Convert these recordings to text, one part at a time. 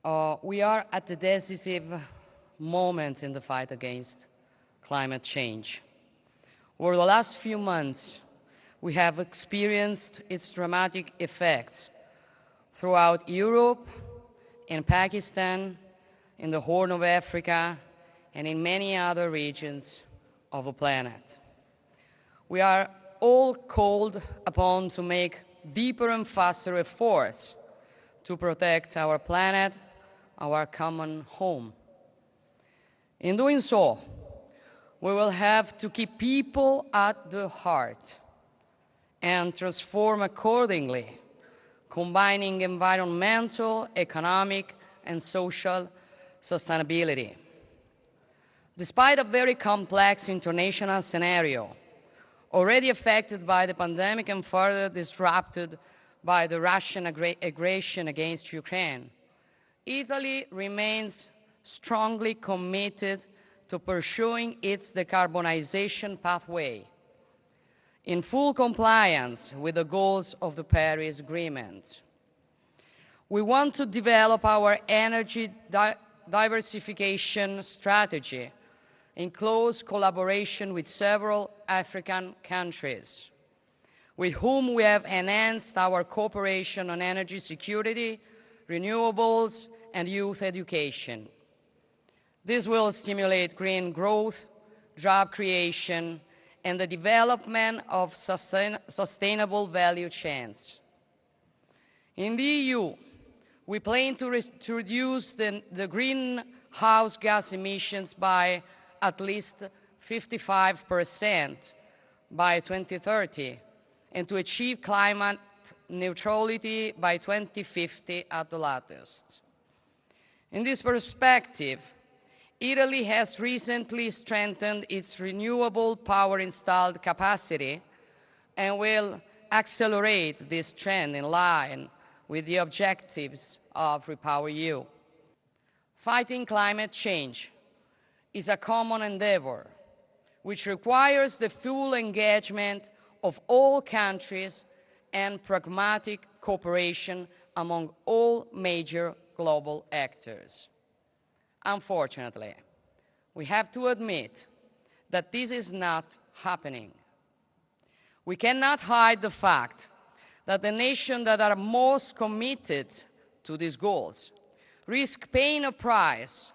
We are at the decisive moment in the fight against climate change. Over the last few months, we have experienced its dramatic effects throughout Europe, in Pakistan, in the Horn of Africa, and in many other regions of the planet. We are all called upon to make deeper and faster efforts to protect our planet, our common home. In doing so, we will have to keep people at the heart and transform accordingly, combining environmental, economic, and social sustainability. Despite a very complex international scenario, already affected by the pandemic and further disrupted by the Russian aggression against Ukraine, Italy remains strongly committed to pursuing its decarbonization pathway in full compliance with the goals of the Paris Agreement. We want to develop our energy diversification strategy in close collaboration with several African countries, with whom we have enhanced our cooperation on energy security, renewables, and youth education. This will stimulate green growth, job creation, and the development of sustainable value chains. In the EU, we plan to reduce the greenhouse gas emissions by at least 55% by 2030, and to achieve climate neutrality by 2050 at the latest. In this perspective, Italy has recently strengthened its renewable power installed capacity and will accelerate this trend in line with the objectives of REPowerEU. Fighting climate change is a common endeavor which requires the full engagement of all countries and pragmatic cooperation among all major global actors. Unfortunately, we have to admit that this is not happening. We cannot hide the fact that the nations that are most committed to these goals risk paying a price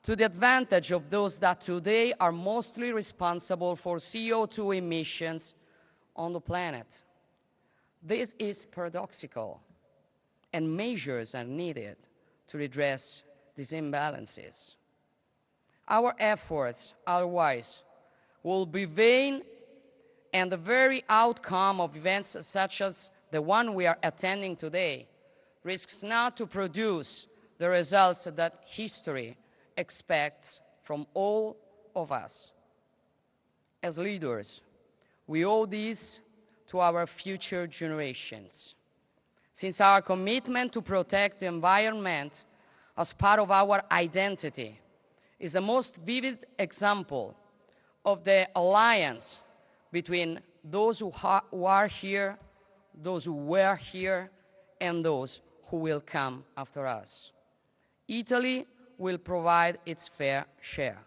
to the advantage of those that today are mostly responsible for CO2 emissions on the planet. This is paradoxical, and measures are needed to redress these imbalances. Our efforts, otherwise, will be vain, and the very outcome of events such as the one we are attending today risks not to produce the results that history expects from all of us. As leaders, we owe this to our future generations, since our commitment to protect the environment as part of our identity is the most vivid example of the alliance between those who are here, those who were here, and those who will come after us. Italy will provide its fair share.